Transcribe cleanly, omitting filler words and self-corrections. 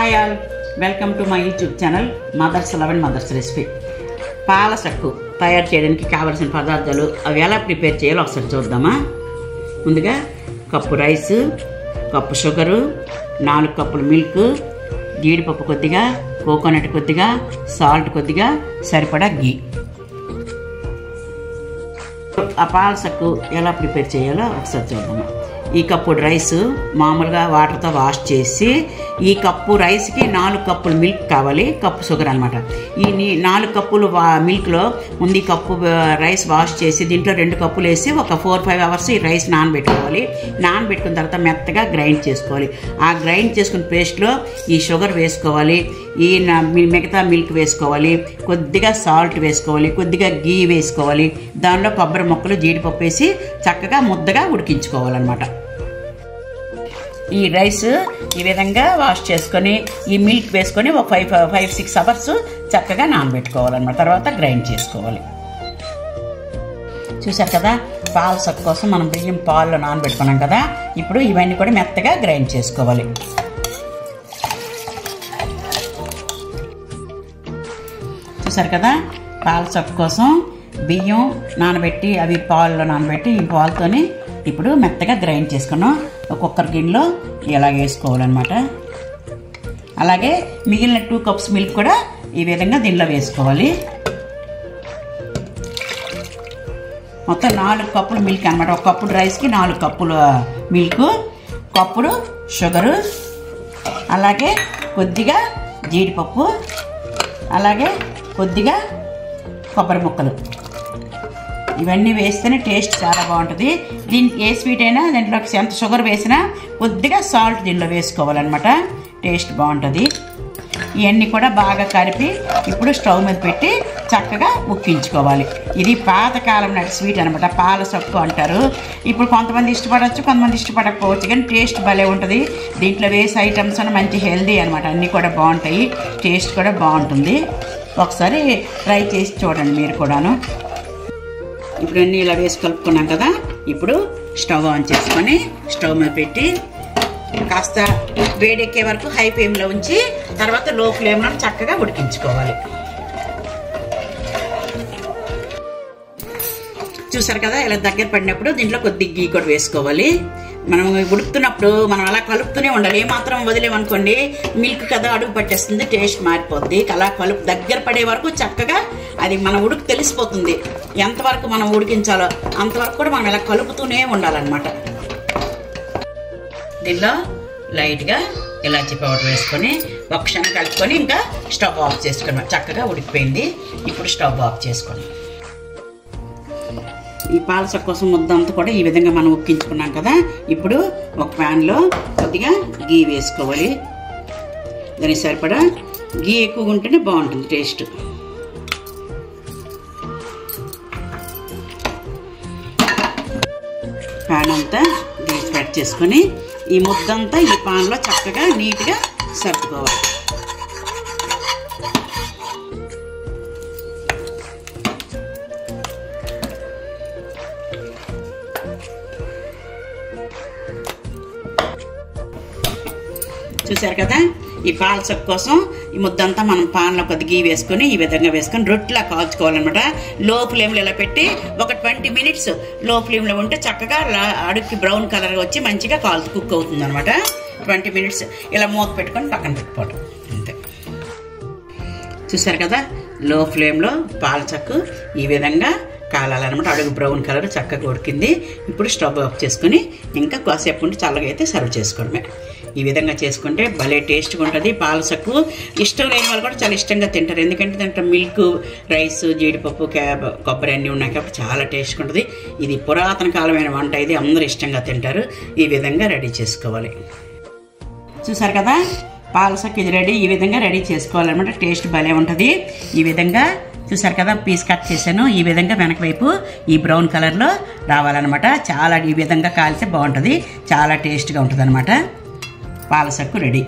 Hi all, welcome to my YouTube channel mothers love and mothers recipe. పాల సక్కు తయారు చేయడానికి కావలసిన పదార్థాలు అవి ఎలా ప్రిపేర్ చేయాలో ఒకసారి చూద్దామా. ముందుగా కప్పు రైసు, కప్పు షుగరు, 4 కప్పులు మిల్క్, జీడిపప్పు కొద్దిగా, కోకోనట్ కొద్దిగా, సాల్ట్ కొద్దిగా, సరిపడా గీ. ఆ పాల సక్కు ఎలా ప్రిపేర్ చేయాలో ఒకసారి చూద్దాము. ఈ కప్పు రైసు మామూలుగా వాటర్తో వాష్ చేసి, ఈ కప్పు రైస్కి 4 కప్పులు మిల్క్ కావాలి, కప్పు షుగర్ అనమాట. ఈ 4 కప్పులు మిల్క్లో ముందు ఈ కప్పు రైస్ వాష్ చేసి దీంట్లో 2 కప్పులు వేసి ఒక 4-5 అవర్స్ ఈ రైస్ నానబెట్టుకోవాలి. నానబెట్టుకున్న తర్వాత మెత్తగా గ్రైండ్ చేసుకోవాలి. ఆ గ్రైండ్ చేసుకున్న పేస్ట్లో ఈ షుగర్ వేసుకోవాలి, ఈ మిగతా మిల్క్ వేసుకోవాలి, కొద్దిగా సాల్ట్ వేసుకోవాలి, కొద్దిగా గీ వేసుకోవాలి, దానిలో కొబ్బరి ముక్కలు, జీడిపప్పు వేసి చక్కగా ముద్దగా ఉడికించుకోవాలన్నమాట. ఈ రైస్ ఈ విధంగా వాష్ చేసుకొని ఈ మిల్క్ వేసుకొని ఒక 5-6 అవర్స్ చక్కగా నానబెట్టుకోవాలన్నమాట. తర్వాత గ్రైండ్ చేసుకోవాలి. చూసారు కదా, పాల సక్కు కోసం మనం బియ్యం పాలలో నానబెట్టుకున్నాం కదా. ఇప్పుడు ఇవన్నీ కూడా మెత్తగా గ్రైండ్ చేసుకోవాలి. చూసారు కదా, పాల సక్కు కోసం బియ్యం నానబెట్టి అవి పాలలో నానబెట్టి ఈ పాలతోని ఇప్పుడు మెత్తగా గ్రైండ్ చేసుకున్నాం. ఒక్కొక్కరి గిన్నెలో ఇలా వేసుకోవాలన్నమాట. అలాగే మిగిలిన 2 కప్స్ మిల్క్ కూడా ఈ విధంగా దీనిలో వేసుకోవాలి. మొత్తం 4 కప్పులు మిల్క్ అనమాట. ఒక కప్పుడు రైస్కి 4 కప్పుల మిల్క్, కప్పుడు షుగరు, అలాగే కొద్దిగా జీడిపప్పు, అలాగే కొద్దిగా కొబ్బరి ముక్కలు. ఇవన్నీ వేస్తేనే టేస్ట్ చాలా బాగుంటుంది. దీనికి ఏ స్వీట్ అయినా దీంట్లో ఎంత షుగర్ వేసినా కొద్దిగా సాల్ట్ దీనిలో వేసుకోవాలన్నమాట. టేస్ట్ బాగుంటుంది. ఇవన్నీ కూడా బాగా కలిపి ఇప్పుడు స్టవ్ మీద పెట్టి చక్కగా ఉక్కించుకోవాలి. ఇది పాతకాలం నాటి స్వీట్ అనమాట, పాల సక్కు అంటారు. ఇప్పుడు కొంతమంది ఇష్టపడవచ్చు, కొంతమంది ఇష్టపడకపోవచ్చు, కానీ టేస్ట్ భలే ఉంటుంది. దీంట్లో వేసే ఐటమ్స్ అని మంచి హెల్దీ అనమాట. అన్నీ కూడా బాగుంటాయి, టేస్ట్ కూడా బాగుంటుంది. ఒకసారి ట్రై చేసి చూడండి మీరు కూడాను. ఇప్పుడు అన్నీ ఇలా వేసి కలుపుకున్నాం కదా. ఇప్పుడు స్టవ్ ఆన్ చేసుకొని స్టవ్ మీద పెట్టి కాస్త వేడెక్కే వరకు హై ఫ్లేమ్లో ఉంచి తర్వాత లో ఫ్లేమ్లో చక్కగా ఉడికించుకోవాలి. చూసారు కదా, ఇలా దగ్గర పడినప్పుడు దీంట్లో కొద్దిగా గీ కూడా వేసుకోవాలి. మనం ఉడుకుతున్నప్పుడు మనం అలా కలుపుతూనే ఉండాలి. ఏమాత్రం వదిలేమనుకోండి మిల్క్ కదా అడుగు పట్టేస్తుంది, టేస్ట్ మారిపోద్ది. అలా దగ్గర పడే వరకు చక్కగా అది మన ఉడుకు తెలిసిపోతుంది. ఎంతవరకు మనం ఉడికించాలో అంతవరకు కూడా మనం ఇలా కలుపుతూనే ఉండాలన్నమాట. దీనిలో లైట్గా ఇలాచీ పౌడర్ వేసుకొని ఒక క్షణం కలుపుకొని ఇంకా స్టవ్ ఆఫ్ చేసుకున్నాం. చక్కగా ఉడికిపోయింది. ఇప్పుడు స్టవ్ ఆఫ్ చేసుకోండి. ఈ పాల సక్కు కోసం ముద్దంతా కూడా ఈ విధంగా మనం ఉక్కించుకున్నాం కదా. ఇప్పుడు ఒక ప్యాన్లో కొద్దిగా గీ వేసుకోవాలి. దానికి సరిపడా గీ ఎక్కువగా ఉంటేనే బాగుంటుంది టేస్ట్. ప్యాన్ అంతా గీ స్ప్రెడ్ చేసుకొని ఈ ముద్దంతా ఈ పాన్లో చక్కగా నీట్గా సర్దుకోవాలి. చూసారు కదా, ఈ పాల సక్కు కోసం ఈ ముద్దంతా మనం పాన్లో కొద్ది గీ వేసుకొని ఈ విధంగా వేసుకొని రొట్టెలా కాల్చుకోవాలన్నమాట. లో ఫ్లేమ్లో ఇలా పెట్టి ఒక 20 మినిట్స్ లో ఫ్లేమ్లో ఉంటే చక్కగా అడుగుకి బ్రౌన్ కలర్ వచ్చి మంచిగా కుక్ అవుతుంది అనమాట. 20 మినిట్స్ ఇలా మూత పెట్టుకొని పక్కన పెట్టుకోవడం అంతే. చూసారు కదా, లో ఫ్లేమ్లో పాల సక్కు ఈ విధంగా కాలాలన్నమాట. అడుగు బ్రౌన్ కలర్ చక్కగా ఉడికింది. ఇప్పుడు స్టవ్ ఆఫ్ చేసుకొని ఇంకా కాసేపు ఉండి చల్లగా అయితే సర్వ్ చేసుకోవడమే. ఈ విధంగా చేసుకుంటే భలే టేస్ట్గా ఉంటుంది. పాల సక్కు ఇష్టం లేని వాళ్ళు కూడా చాలా ఇష్టంగా తింటారు. ఎందుకంటే దాంట్లో మిల్క్, రైస్, జీడిపప్పు, కొబ్బరి అన్నీ ఉన్నాయి కాబట్టి చాలా టేస్ట్గా ఉంటుంది. ఇది పురాతన కాలమైన వంట, ఇది అందరూ ఇష్టంగా తింటారు. ఈ విధంగా రెడీ చేసుకోవాలి. చూసారు కదా, పాల సక్కు ఇది రెడీ. ఈ విధంగా రెడీ చేసుకోవాలన్నమాట. టేస్ట్ భలే ఉంటుంది. ఈ విధంగా చూసారు కదా, పీస్ కట్ చేశాను. ఈ విధంగా వెనక వైపు ఈ బ్రౌన్ కలర్లో రావాలన్నమాట. చాలా ఈ విధంగా కాలితే బాగుంటుంది, చాలా టేస్ట్గా ఉంటుంది అనమాట. పాల సక్కు రెడీ.